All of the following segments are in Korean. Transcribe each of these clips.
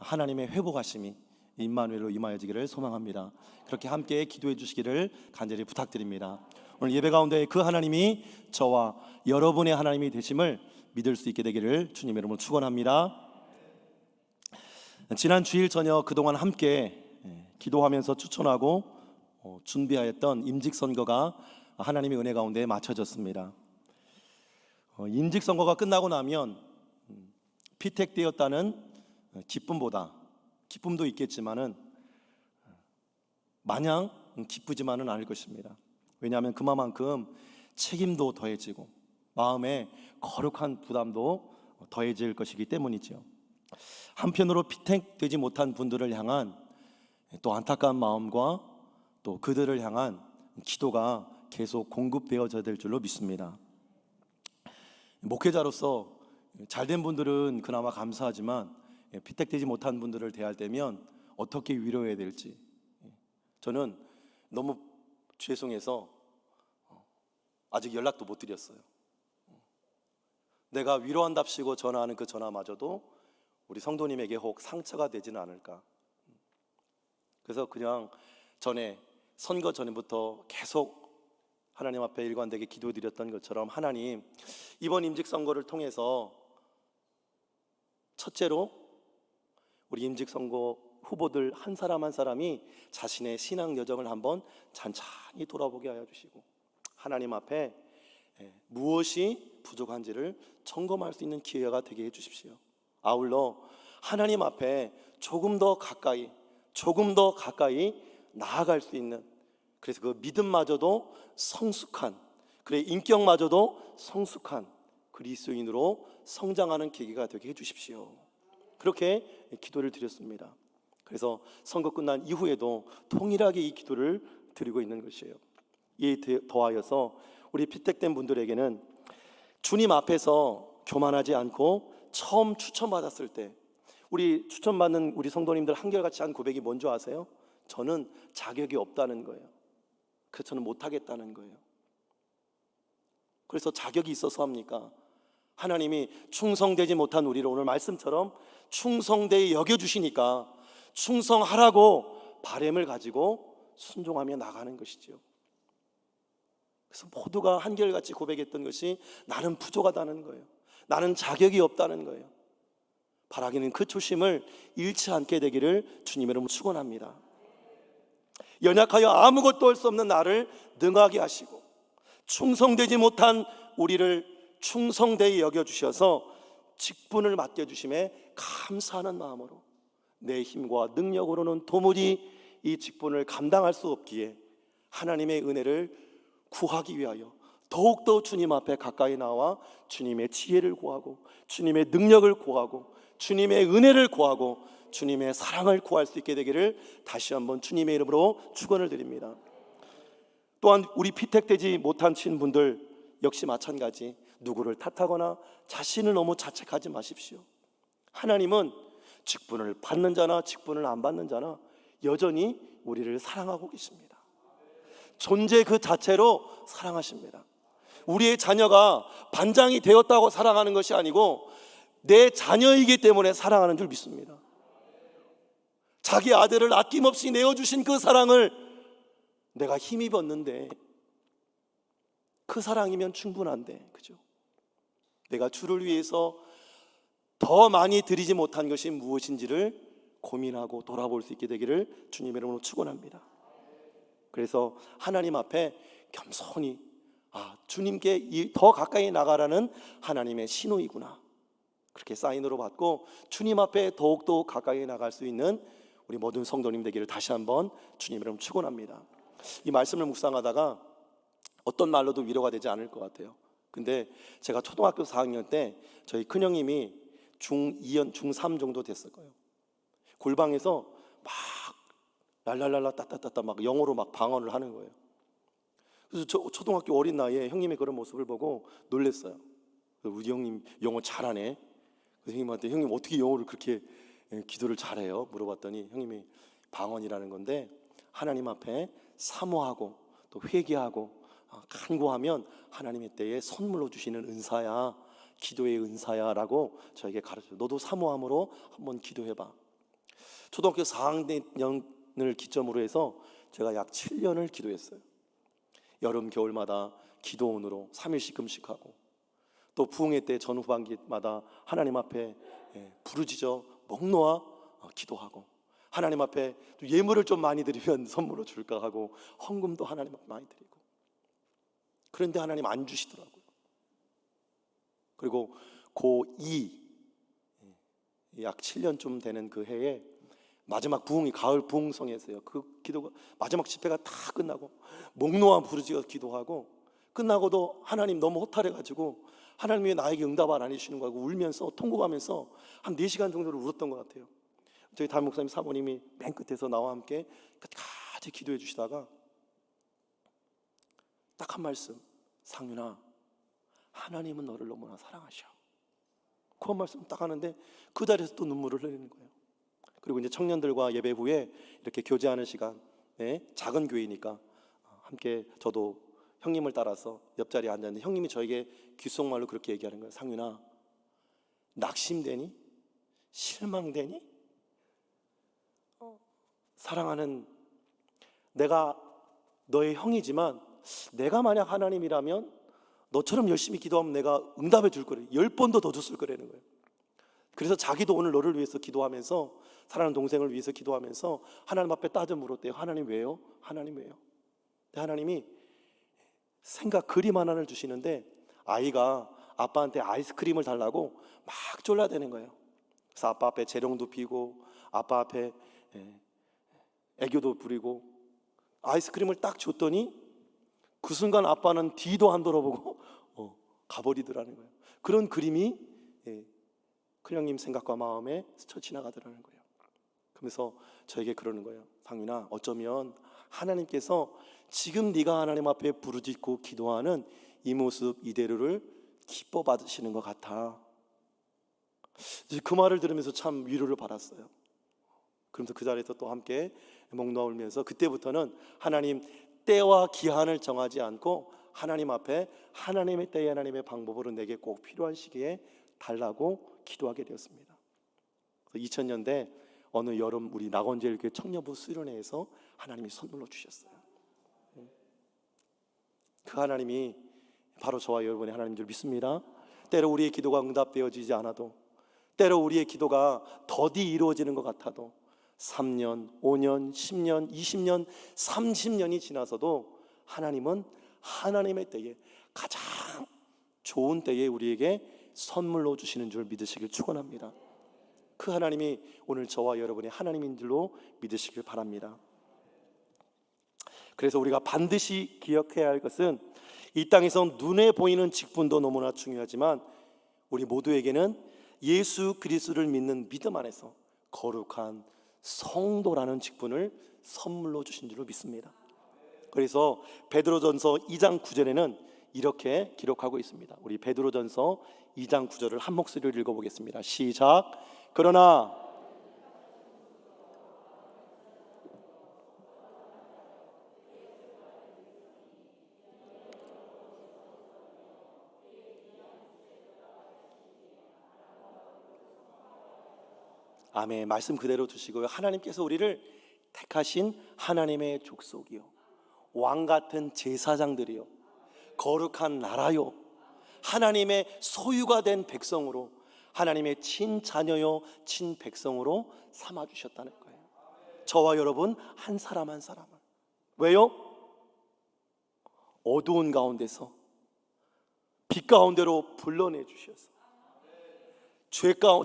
하나님의 회복하심이 임마누엘로 임하여지기를 소망합니다. 그렇게 함께 기도해 주시기를 간절히 부탁드립니다. 오늘 예배 가운데 그 하나님이 저와 여러분의 하나님이 되심을 믿을 수 있게 되기를 주님의 이름으로 축원합니다. 지난 주일 저녁 그동안 함께 기도하면서 추천하고 준비하였던 임직선거가 하나님의 은혜 가운데 마쳐졌습니다. 임직선거가 끝나고 나면 피택되었다는 기쁨보다, 기쁨도 있겠지만은 마냥 기쁘지만은 않을 것입니다. 왜냐하면 그만큼 책임도 더해지고 마음에 거룩한 부담도 더해질 것이기 때문이죠. 한편으로 피택되지 못한 분들을 향한 또 안타까운 마음과 또 그들을 향한 기도가 계속 공급되어져야 될 줄로 믿습니다. 목회자로서 잘된 분들은 그나마 감사하지만 피택되지 못한 분들을 대할 때면 어떻게 위로해야 될지 저는 너무 죄송해서 아직 연락도 못 드렸어요. 내가 위로한답시고 전화하는 그 전화마저도 우리 성도님에게 혹 상처가 되지는 않을까. 그래서 그냥 선거 전부터 계속 하나님 앞에 일관되게 기도드렸던 것처럼, 하나님, 이번 임직선거를 통해서 첫째로 우리 임직선거 후보들 한 사람 한 사람이 자신의 신앙 여정을 한번 찬찬히 돌아보게 하여 주시고, 하나님 앞에 무엇이 부족한지를 점검할 수 있는 기회가 되게 해주십시오. 아울러 하나님 앞에 조금 더 가까이 나아갈 수 있는, 그래서 그 믿음마저도 성숙한, 그래 인격마저도 성숙한 그리스도인으로 성장하는 계기가 되게 해주십시오. 그렇게 기도를 드렸습니다. 그래서 선거 끝난 이후에도 동일하게 이 기도를 드리고 있는 것이에요. 이에 더하여서 우리 피택된 분들에게는 주님 앞에서 교만하지 않고 처음 추천받았을 때 우리 추천받는 우리 성도님들 한결같이 한 고백이 뭔지 아세요? 저는 자격이 없다는 거예요. 그래서 저는 못하겠다는 거예요. 그래서 자격이 있어서 합니까? 하나님이 충성되지 못한 우리를 오늘 말씀처럼 충성되게 여겨주시니까 충성하라고 바램을 가지고 순종하며 나가는 것이죠. 그래서 모두가 한결같이 고백했던 것이 나는 부족하다는 거예요. 나는 자격이 없다는 거예요. 바라기는 그 초심을 잃지 않게 되기를 주님의 이름으로 축원합니다. 연약하여 아무것도 할 수 없는 나를 능하게 하시고 충성되지 못한 우리를 충성되게 여겨주셔서 직분을 맡겨주심에 감사하는 마음으로 내 힘과 능력으로는 도무지 이 직분을 감당할 수 없기에 하나님의 은혜를 구하기 위하여 더욱더 주님 앞에 가까이 나와 주님의 지혜를 구하고 주님의 능력을 구하고 주님의 은혜를 구하고 주님의 사랑을 구할 수 있게 되기를 다시 한번 주님의 이름으로 축원을 드립니다. 또한 우리 피택되지 못한 친분들 역시 마찬가지, 누구를 탓하거나 자신을 너무 자책하지 마십시오. 하나님은 직분을 받는 자나 직분을 안 받는 자나 여전히 우리를 사랑하고 계십니다. 존재 그 자체로 사랑하십니다. 우리의 자녀가 반장이 되었다고 사랑하는 것이 아니고 내 자녀이기 때문에 사랑하는 줄 믿습니다. 자기 아들을 아낌없이 내어주신 그 사랑을 내가 힘입었는데 그 사랑이면 충분한데, 그죠? 내가 주를 위해서 더 많이 드리지 못한 것이 무엇인지를 고민하고 돌아볼 수 있게 되기를 주님의 이름으로 축원합니다. 그래서 하나님 앞에 겸손히 주님께 더 가까이 나가라는 하나님의 신호이구나, 그렇게 사인으로 받고 주님 앞에 더욱더 가까이 나갈 수 있는 우리 모든 성도님 되기를 다시 한번 주님의 이름으로 축원합니다. 이 말씀을 묵상하다가 어떤 말로도 위로가 되지 않을 것 같아요. 근데 제가 초등학교 4학년 때 저희 큰형님이 중2, 중3 정도 됐을 거예요. 골방에서 막 랄랄랄라 따따따따 막 영어로 막 방언을 하는 거예요. 그래서 저 초등학교 어린 나이에 형님의 그런 모습을 보고 놀랐어요. 우리 형님 영어 잘하네. 그래서 형님한테 형님 어떻게 영어를 그렇게 기도를 잘해요? 물어봤더니 형님이 방언이라는 건데 하나님 앞에 사모하고 또 회개하고 간구하면 하나님의 때에 선물로 주시는 은사야, 기도의 은사야 라고 저에게 가르쳐요. 너도 사모함으로 한번 기도해봐. 초등학교 4학년을 기점으로 해서 제가 약 7년을 기도했어요. 여름 겨울마다 기도원으로 3일씩 금식하고, 또 부흥회 때 전후반기마다 하나님 앞에 부르짖어 목 놓아 기도하고, 하나님 앞에 예물을 좀 많이 드리면 선물로 줄까 하고 헌금도 하나님 앞에 많이 드리고. 그런데 하나님 안 주시더라고요. 그리고 고2 약 7년쯤 되는 그 해에 마지막 부흥이 가을 부흥성에서요, 그 기도가 마지막 집회가 다 끝나고 목 놓아 부르짖어 기도하고 끝나고도 하나님 너무 허탈해가지고 하나님 왜 나에게 응답을 안 해주시는 거고 울면서 통곡하면서 한 4시간 정도를 울었던 것 같아요. 저희 담임 목사님 사모님이 맨 끝에서 나와 함께 끝까지 기도해 주시다가 딱 한 말씀, 상윤아, 하나님은 너를 너무나 사랑하셔. 그 한 말씀 딱 하는데 그 자리에서 또 눈물을 흘리는 거예요. 그리고 이제 청년들과 예배 후에 이렇게 교제하는 시간, 작은 교회니까 함께 저도 형님을 따라서 옆자리에 앉았는데 형님이 저에게 귓속말로 그렇게 얘기하는 거예요. 상윤아, 낙심되니? 실망되니? 사랑하는, 내가 너의 형이지만 내가 만약 하나님이라면 너처럼 열심히 기도하면 내가 응답해 줄 거래. 10번도 더 줬을 거라는 거예요. 그래서 자기도 오늘 너를 위해서 기도하면서, 사랑하는 동생을 위해서 기도하면서 하나님 앞에 따져 물었대요. 하나님 왜요? 하나님 왜요? 하나님이 생각 그림 하나를 주시는데 아이가 아빠한테 아이스크림을 달라고 막 졸라대는 거예요. 그래서 아빠 앞에 재롱도 피고 아빠 앞에 애교도 부리고 아이스크림을 딱 줬더니 그 순간 아빠는 뒤도 안 돌아보고 가버리더라는 거예요. 그런 그림이 큰형님 생각과 마음에 스쳐 지나가더라는 거예요. 그러면서 저에게 그러는 거예요. 상윤아, 어쩌면 하나님께서 지금 네가 하나님 앞에 부르짖고 기도하는 이 모습 이대로를 기뻐 받으시는 것 같아. 그 말을 들으면서 참 위로를 받았어요. 그러면서 그 자리에서 또 함께 목 놓아 울면서 그때부터는 하나님 때와 기한을 정하지 않고 하나님 앞에 하나님의 때에 하나님의 방법으로 내게 꼭 필요한 시기에 달라고 기도하게 되었습니다. 2000년대 어느 여름 우리 낙원제일교회 청년부 수련회에서 하나님이 선물로 주셨어요. 그 하나님이 바로 저와 여러분의 하나님인 줄 믿습니다. 때로 우리의 기도가 응답되어지지 않아도, 때로 우리의 기도가 더디 이루어지는 것 같아도 3년, 5년, 10년, 20년, 30년이 지나서도 하나님은 하나님의 때에, 가장 좋은 때에 우리에게 선물로 주시는 줄 믿으시길 축원합니다. 그 하나님이 오늘 저와 여러분의 하나님인 줄로 믿으시길 바랍니다. 그래서 우리가 반드시 기억해야 할 것은, 이 땅에서 눈에 보이는 직분도 너무나 중요하지만 우리 모두에게는 예수 그리스도를 믿는 믿음 안에서 거룩한 성도라는 직분을 선물로 주신 줄로 믿습니다. 그래서 베드로전서 2장 9절에는 이렇게 기록하고 있습니다. 우리 베드로전서 2장 9절을 한 목소리로 읽어보겠습니다. 시작. 그러나 아멘. 말씀 그대로 두시고요. 하나님께서 우리를 택하신 하나님의 족속이요, 왕 같은 제사장들이요, 거룩한 나라요, 하나님의 소유가 된 백성으로, 하나님의 친자녀요 친백성으로 삼아주셨다는 거예요. 저와 여러분 한 사람 한 사람을. 왜요? 어두운 가운데서 빛 가운데로 불러내 주셔서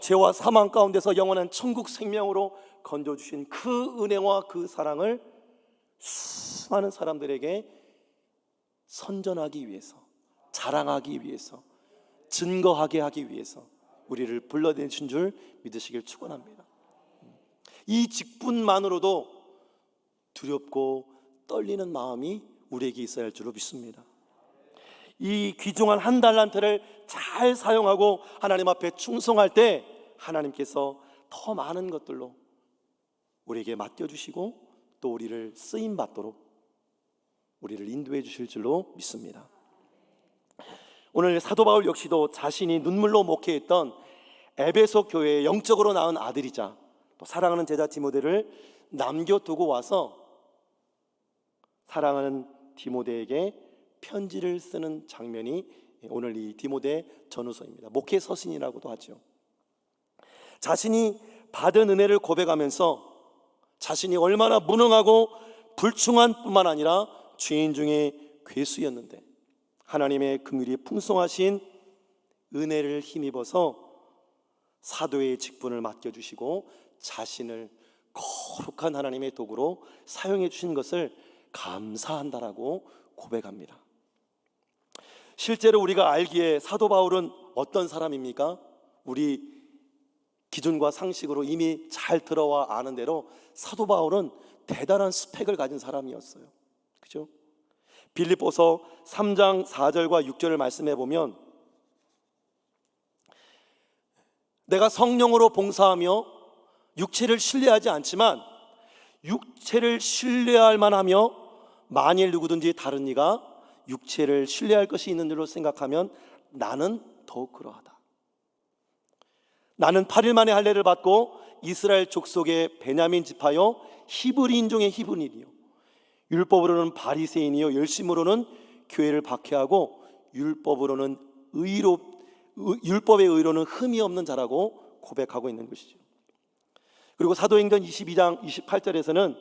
죄와 사망 가운데서 영원한 천국 생명으로 건져주신 그 은혜와 그 사랑을 수많은 사람들에게 선전하기 위해서, 자랑하기 위해서, 증거하게 하기 위해서 우리를 불러내신 줄 믿으시길 축원합니다. 이 직분만으로도 두렵고 떨리는 마음이 우리에게 있어야 할 줄로 믿습니다. 이 귀중한 한 달란트를 잘 사용하고 하나님 앞에 충성할 때 하나님께서 더 많은 것들로 우리에게 맡겨주시고 또 우리를 쓰임받도록 우리를 인도해 주실 줄로 믿습니다. 오늘 사도 바울 역시도 자신이 눈물로 목회했던 에베소 교회의 영적으로 낳은 아들이자 또 사랑하는 제자 디모데를 남겨두고 와서 사랑하는 디모데에게 편지를 쓰는 장면이 오늘 이 디모데 전후서입니다. 목회 서신이라고도 하죠. 자신이 받은 은혜를 고백하면서 자신이 얼마나 무능하고 불충한 뿐만 아니라 죄인 중에 괴수였는데 하나님의 긍휼이 풍성하신 은혜를 힘입어서 사도의 직분을 맡겨주시고 자신을 거룩한 하나님의 도구로 사용해 주신 것을 감사한다라고 고백합니다. 실제로 우리가 알기에 사도 바울은 어떤 사람입니까? 우리 기준과 상식으로 이미 잘 들어와 아는 대로 사도 바울은 대단한 스펙을 가진 사람이었어요. 그죠? 빌립보서 3장 4절과 6절을 말씀해 보면 내가 성령으로 봉사하며 육체를 신뢰하지 않지만 육체를 신뢰할 만하며 만일 누구든지 다른 이가 육체를 신뢰할 것이 있는 줄로 생각하면 나는 더욱 그러하다. 나는 8일 만에 할례를 받고 이스라엘 족속의 베냐민 지파요 히브리 인종의 히브리인이요 율법으로는 바리새인이요 열심으로는 교회를 박해하고 율법의 의로는 흠이 없는 자라고 고백하고 있는 것이죠. 그리고 사도행전 22장 28절에서는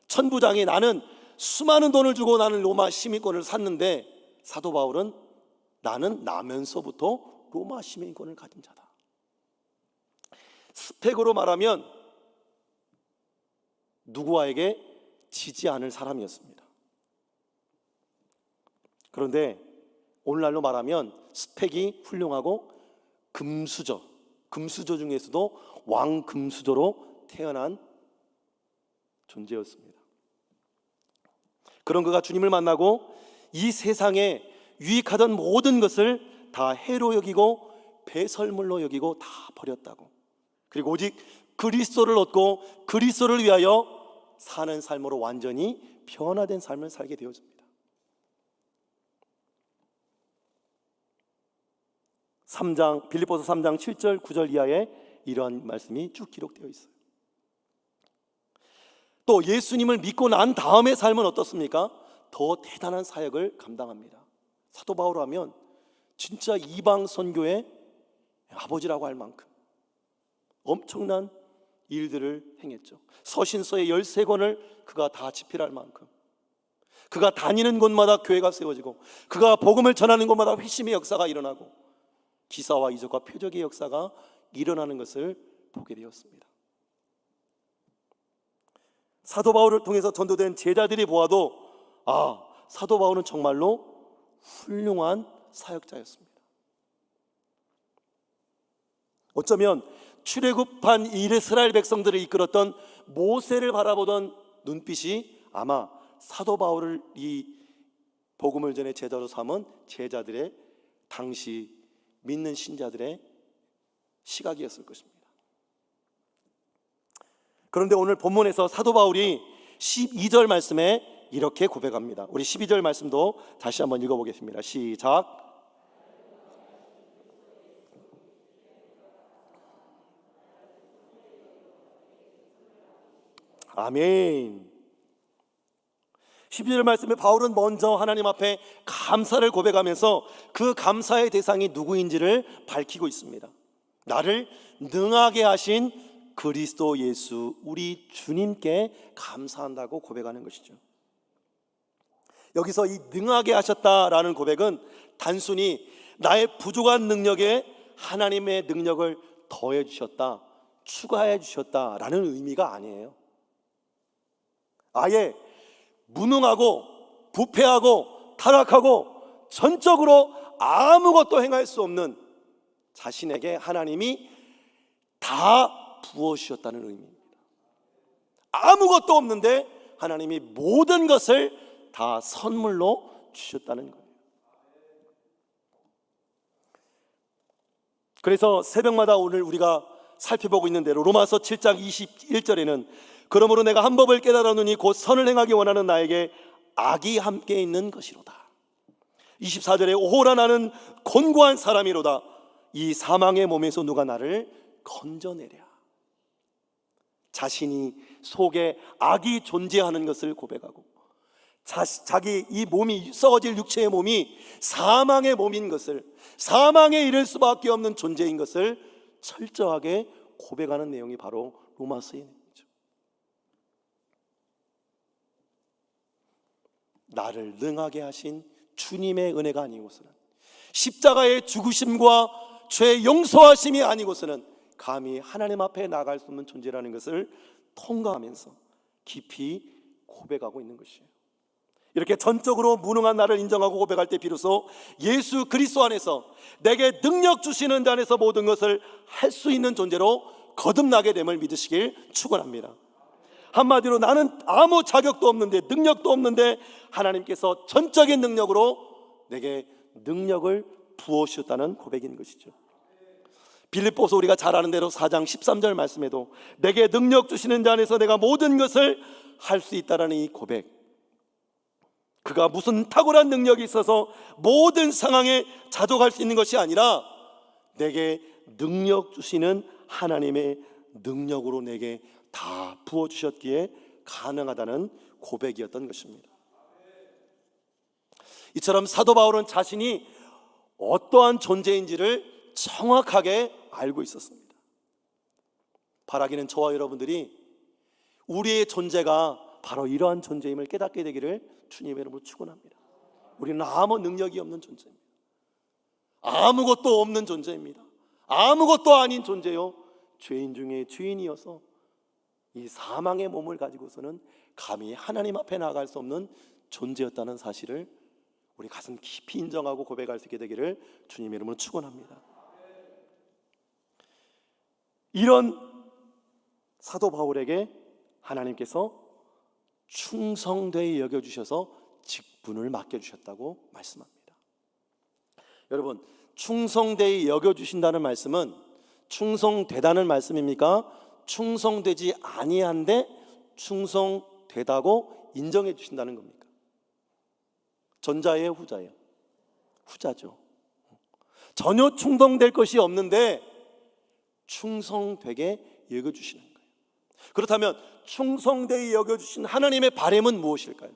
천부장이 나는 수많은 돈을 주고 나는 로마 시민권을 샀는데 사도 바울은 나는 나면서부터 로마 시민권을 가진 자다. 스펙으로 말하면 누구에게 지지 않을 사람이었습니다. 그런데 오늘날로 말하면 스펙이 훌륭하고 금수저 중에서도 왕금수저로 태어난 존재였습니다. 그런 그가 주님을 만나고 이 세상에 유익하던 모든 것을 다 해로 여기고 배설물로 여기고 다 버렸다고. 그리고 오직 그리스도를 얻고 그리스도를 위하여 사는 삶으로 완전히 변화된 삶을 살게 되어집니다. 빌립보서 3장 7절 9절 이하에 이러한 말씀이 쭉 기록되어 있어요. 또 예수님을 믿고 난 다음의 삶은 어떻습니까? 더 대단한 사역을 감당합니다. 사도 바울 하면 진짜 이방 선교의 아버지라고 할 만큼 엄청난 일들을 행했죠. 서신서의 13권을 그가 다 집필할 만큼 그가 다니는 곳마다 교회가 세워지고 그가 복음을 전하는 곳마다 회심의 역사가 일어나고 기사와 이적과 표적의 역사가 일어나는 것을 보게 되었습니다. 사도 바울을 통해서 전도된 제자들이 보아도 사도 바울은 정말로 훌륭한 사역자였습니다. 어쩌면 출애굽한 이스라엘 백성들을 이끌었던 모세를 바라보던 눈빛이 아마 사도 바울을 이 복음을 전해 제자로 삼은 제자들의 당시 믿는 신자들의 시각이었을 것입니다. 그런데 오늘 본문에서 사도 바울이 12절 말씀에 이렇게 고백합니다. 우리 12절 말씀도 다시 한번 읽어보겠습니다. 시작. 아멘. 12절 말씀에 바울은 먼저 하나님 앞에 감사를 고백하면서 그 감사의 대상이 누구인지를 밝히고 있습니다. 나를 능하게 하신 그리스도 예수 우리 주님께 감사한다고 고백하는 것이죠. 여기서 이 능하게 하셨다라는 고백은 단순히 나의 부족한 능력에 하나님의 능력을 더해 주셨다, 추가해 주셨다라는 의미가 아니에요. 아예 무능하고 부패하고 타락하고 전적으로 아무것도 행할 수 없는 자신에게 하나님이 다 부어주셨다는 의미입니다. 아무것도 없는데 하나님이 모든 것을 다 선물로 주셨다는 거예요. 그래서 새벽마다 오늘 우리가 살펴보고 있는 대로 로마서 7장 21절에는 그러므로 내가 한 법을 깨달았느니 곧 선을 행하기 원하는 나에게 악이 함께 있는 것이로다. 24절에 오호라 나는 곤고한 사람이로다. 이 사망의 몸에서 누가 나를 건져내랴. 자신이 속에 악이 존재하는 것을 고백하고 자기 이 몸이 썩어질 육체의 몸이 사망의 몸인 것을, 사망에 이를 수밖에 없는 존재인 것을 철저하게 고백하는 내용이 바로 로마서의 내용이죠. 나를 능하게 하신 주님의 은혜가 아니고서는, 십자가의 죽으심과 죄 용서하심이 아니고서는 감히 하나님 앞에 나갈 수 없는 존재라는 것을 통감하면서 깊이 고백하고 있는 것이에요. 이렇게 전적으로 무능한 나를 인정하고 고백할 때 비로소 예수 그리스도 안에서 내게 능력 주시는 자 안에서 모든 것을 할 수 있는 존재로 거듭나게 됨을 믿으시길 축원합니다. 한마디로 나는 아무 자격도 없는데, 능력도 없는데 하나님께서 전적인 능력으로 내게 능력을 부어주셨다는 고백인 것이죠. 빌립보서 우리가 잘 아는 대로 4장 13절 말씀에도 내게 능력 주시는 자 안에서 내가 모든 것을 할 수 있다라는 이 고백, 그가 무슨 탁월한 능력이 있어서 모든 상황에 자족할 수 있는 것이 아니라 내게 능력 주시는 하나님의 능력으로 내게 다 부어주셨기에 가능하다는 고백이었던 것입니다. 이처럼 사도 바울은 자신이 어떠한 존재인지를 정확하게 알고 있었습니다. 바라기는 저와 여러분들이 우리의 존재가 바로 이러한 존재임을 깨닫게 되기를 주님의 이름으로 축원합니다. 우리는 아무 능력이 없는 존재입니다. 아무것도 없는 존재입니다. 아무것도 아닌 존재요, 죄인 중에 죄인이어서 이 사망의 몸을 가지고서는 감히 하나님 앞에 나갈 수 없는 존재였다는 사실을 우리 가슴 깊이 인정하고 고백할 수 있게 되기를 주님의 이름으로 축원합니다. 이런 사도 바울에게 하나님께서 충성되이 여겨주셔서 직분을 맡겨주셨다고 말씀합니다. 여러분, 충성되이 여겨주신다는 말씀은 충성되다는 말씀입니까? 충성되지 아니한데 충성되다고 인정해 주신다는 겁니까? 전자예요, 후자예요? 후자죠. 전혀 충성될 것이 없는데 충성되게 여겨주시는 거예요. 그렇다면 충성되이 여겨주신 하나님의 바람은 무엇일까요?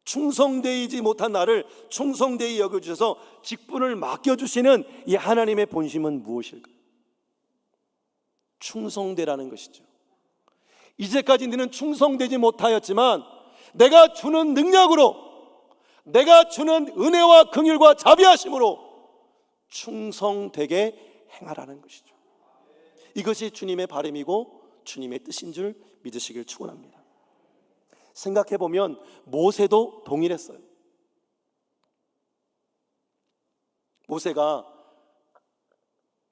충성되이지 못한 나를 충성되이 여겨주셔서 직분을 맡겨주시는 이 하나님의 본심은 무엇일까요? 충성되라는 것이죠. 이제까지 너는 충성되지 못하였지만 내가 주는 능력으로, 내가 주는 은혜와 긍휼과 자비하심으로 충성되게 행하라는 것이죠. 이것이 주님의 바람이고 주님의 뜻인 줄 믿으시길 축원합니다. 생각해보면 모세도 동일했어요. 모세가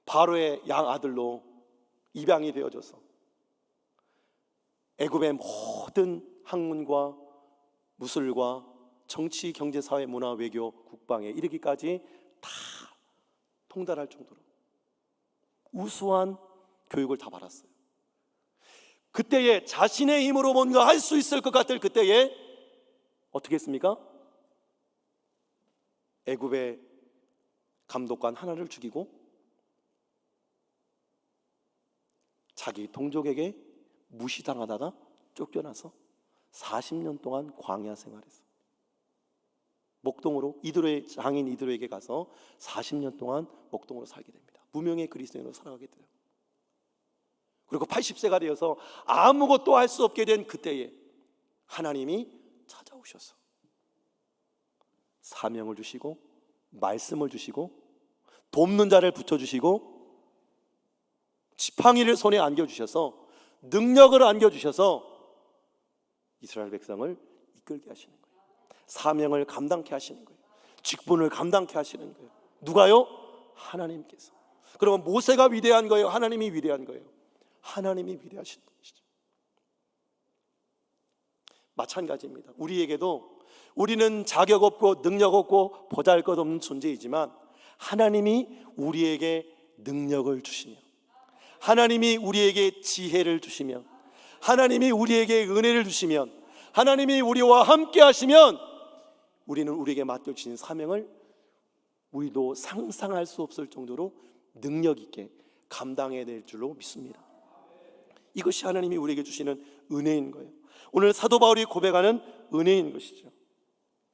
바로의 양아들로 입양이 되어져서 애굽의 모든 학문과 무술과 정치, 경제, 사회, 문화, 외교, 국방에 이르기까지 다 통달할 정도로 우수한 교육을 다 받았어요. 그때에 자신의 힘으로 뭔가 할 수 있을 것 같을 그때에 어떻게 했습니까? 애굽의 감독관 하나를 죽이고 자기 동족에게 무시당하다가 쫓겨나서 40년 동안 광야 생활했어요. 목동으로 이드로의 장인 이드로에게 가서 40년 동안 목동으로 살게 됩니다. 무명의 그리스도인으로 살아가게 돼요. 그리고 80세가 되어서 아무것도 할 수 없게 된 그때에 하나님이 찾아오셔서 사명을 주시고 말씀을 주시고 돕는 자를 붙여주시고 지팡이를 손에 안겨주셔서 능력을 안겨주셔서 이스라엘 백성을 이끌게 하시는 거예요. 사명을 감당케 하시는 거예요. 직분을 감당케 하시는 거예요. 누가요? 하나님께서. 그러면 모세가 위대한 거예요? 하나님이 위대한 거예요? 하나님이 위대하신 것이죠. 마찬가지입니다. 우리에게도 우리는 자격 없고 능력 없고 보잘것없는 존재이지만 하나님이 우리에게 능력을 주시며 하나님이 우리에게 지혜를 주시며 하나님이 우리에게 은혜를 주시면 하나님이 우리와 함께 하시면 우리는 우리에게 맡겨주신 사명을 우리도 상상할 수 없을 정도로 능력 있게 감당해야 될 줄로 믿습니다. 이것이 하나님이 우리에게 주시는 은혜인 거예요. 오늘 사도 바울이 고백하는 은혜인 것이죠.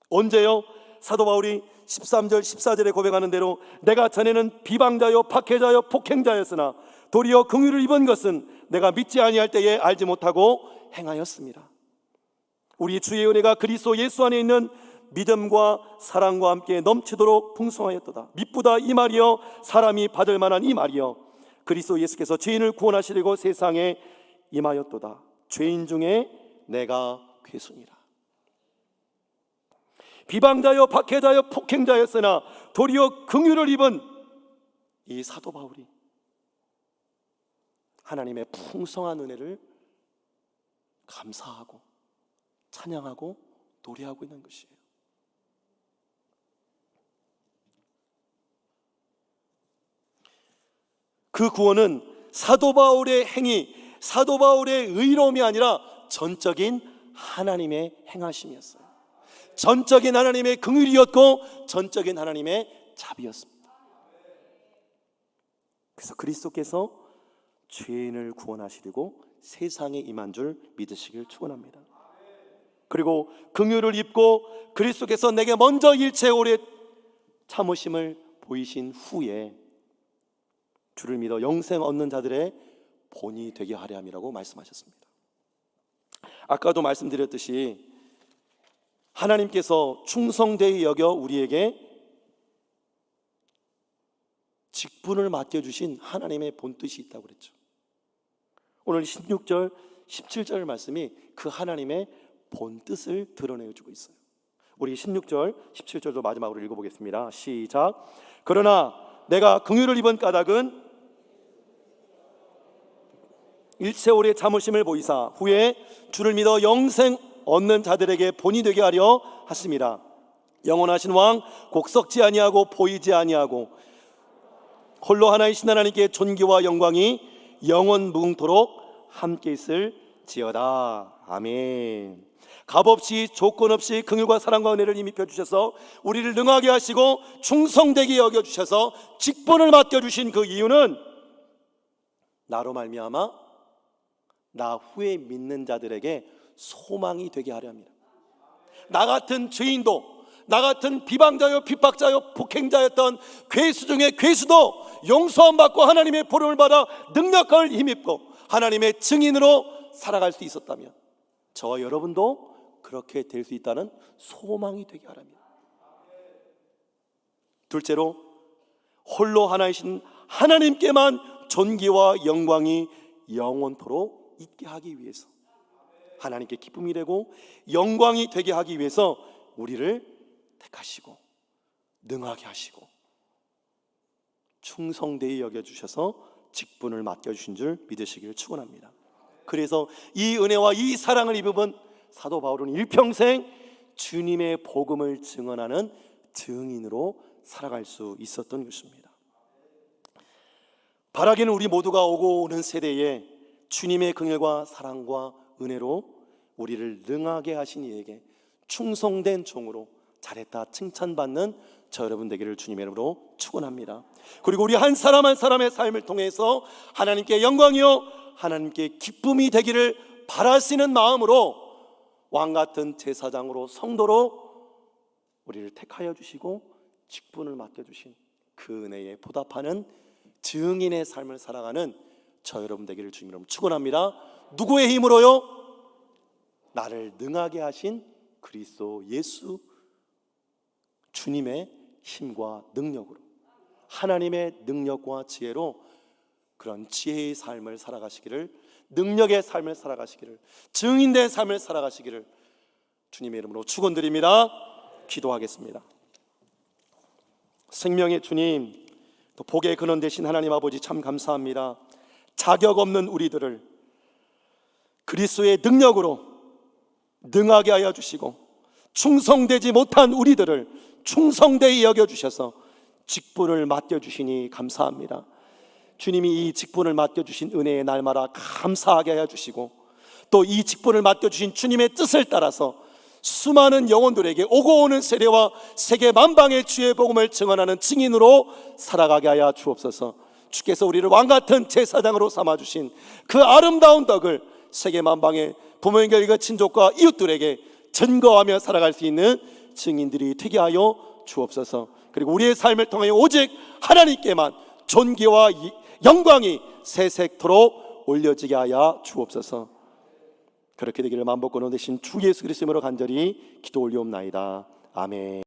언제요? 사도 바울이 13절 14절에 고백하는 대로 내가 전에는 비방자요 박해자요 폭행자였으나 도리어 긍휼을 입은 것은 내가 믿지 아니할 때에 알지 못하고 행하였습니다. 우리 주의 은혜가 그리스도 예수 안에 있는 믿음과 사랑과 함께 넘치도록 풍성하였도다. 미쁘다 이 말이여 사람이 받을 만한 이 말이여 그리스도 예수께서 죄인을 구원하시려고 세상에 임하였도다. 죄인 중에 내가 괴수니라. 비방자여 박해자여 폭행자였으나 도리어 긍휼을 입은 이 사도 바울이 하나님의 풍성한 은혜를 감사하고 찬양하고 노래하고 있는 것이에요. 그 구원은 사도 바울의 행위, 사도 바울의 의로움이 아니라 전적인 하나님의 행하심이었어요. 전적인 하나님의 긍휼이었고 전적인 하나님의 자비였습니다. 그래서 그리스도께서 죄인을 구원하시려고 세상에 임한 줄 믿으시길 축원합니다. 그리고 긍휼을 입고 그리스도께서 내게 먼저 일체 오래 참으심을 보이신 후에 주를 믿어 영생 얻는 자들의 본이 되게 하려 함이라고 말씀하셨습니다. 아까도 말씀드렸듯이 하나님께서 충성되이 여겨 우리에게 직분을 맡겨주신 하나님의 본뜻이 있다고 그랬죠. 오늘 16절 17절 말씀이 그 하나님의 본뜻을 드러내주고 있어요. 우리 16절 17절도 마지막으로 읽어보겠습니다. 시작. 그러나 내가 긍휼을 입은 까닭은 일체 오래 참으심을 보이사 후에 주를 믿어 영생 얻는 자들에게 본이 되게 하려 하심이라. 영원하신 왕 곧 썩지 아니하고 보이지 아니하고 홀로 하나이신 하나님께 존귀와 영광이 영원 무궁토록 함께 있을지어다. 아멘. 값없이 조건 없이 긍휼과 사랑과 은혜를 힘입혀 주셔서 우리를 능하게 하시고 충성되게 여겨 주셔서 직분을 맡겨 주신 그 이유는 나로 말미암아 나 후에 믿는 자들에게 소망이 되게 하려 합니다. 나 같은 죄인도, 나 같은 비방자요 핍박자요 폭행자였던 괴수 중에 괴수도 용서함 받고 하나님의 보름을 받아 능력을 힘입고 하나님의 증인으로 살아갈 수 있었다면 저와 여러분도 그렇게 될 수 있다는 소망이 되게 하려 합니다. 둘째로 홀로 하나이신 하나님께만 존귀와 영광이 영원토록 있게 하기 위해서, 하나님께 기쁨이 되고 영광이 되게 하기 위해서 우리를 택하시고 능하게 하시고 충성되이 여겨주셔서 직분을 맡겨주신 줄 믿으시기를 축원합니다. 그래서 이 은혜와 이 사랑을 입은 사도 바울은 일평생 주님의 복음을 증언하는 증인으로 살아갈 수 있었던 것입니다. 바라기는 우리 모두가 오고 오는 세대에 주님의 긍휼과 사랑과 은혜로 우리를 능하게 하신 이에게 충성된 종으로 잘했다 칭찬받는 저 여러분 되기를 주님의 이름으로 축원합니다. 그리고 우리 한 사람 한 사람의 삶을 통해서 하나님께 영광이요 하나님께 기쁨이 되기를 바라시는 마음으로 왕같은 제사장으로 성도로 우리를 택하여 주시고 직분을 맡겨주신 그 은혜에 보답하는 증인의 삶을 살아가는 저 여러분 되기를 주님 이름으로 축원합니다. 누구의 힘으로요? 나를 능하게 하신 그리스도 예수 주님의 힘과 능력으로, 하나님의 능력과 지혜로 그런 지혜의 삶을 살아가시기를, 능력의 삶을 살아가시기를, 증인된 삶을 살아가시기를 주님의 이름으로 축원드립니다. 기도하겠습니다. 생명의 주님, 또 복의 근원 되신 하나님 아버지 참 감사합니다. 자격 없는 우리들을 그리스도의 능력으로 능하게 하여 주시고 충성되지 못한 우리들을 충성되이 여겨주셔서 직분을 맡겨주시니 감사합니다. 주님이 이 직분을 맡겨주신 은혜의 날마다 감사하게 하여 주시고 또 이 직분을 맡겨주신 주님의 뜻을 따라서 수많은 영혼들에게 오고 오는 세대와 세계 만방의 주의 복음을 증언하는 증인으로 살아가게 하여 주옵소서. 주께서 우리를 왕같은 제사장으로 삼아주신 그 아름다운 덕을 세계 만방의 부모님, 교회가 친족과 이웃들에게 증거하며 살아갈 수 있는 증인들이 되게 하여 주옵소서. 그리고 우리의 삶을 통하여 오직 하나님께만 존귀와 영광이 세세토록 올려지게 하여 주옵소서. 그렇게 되기를 만복권원 되신 주 예수 그리스도로 간절히 기도 올리옵나이다. 아멘.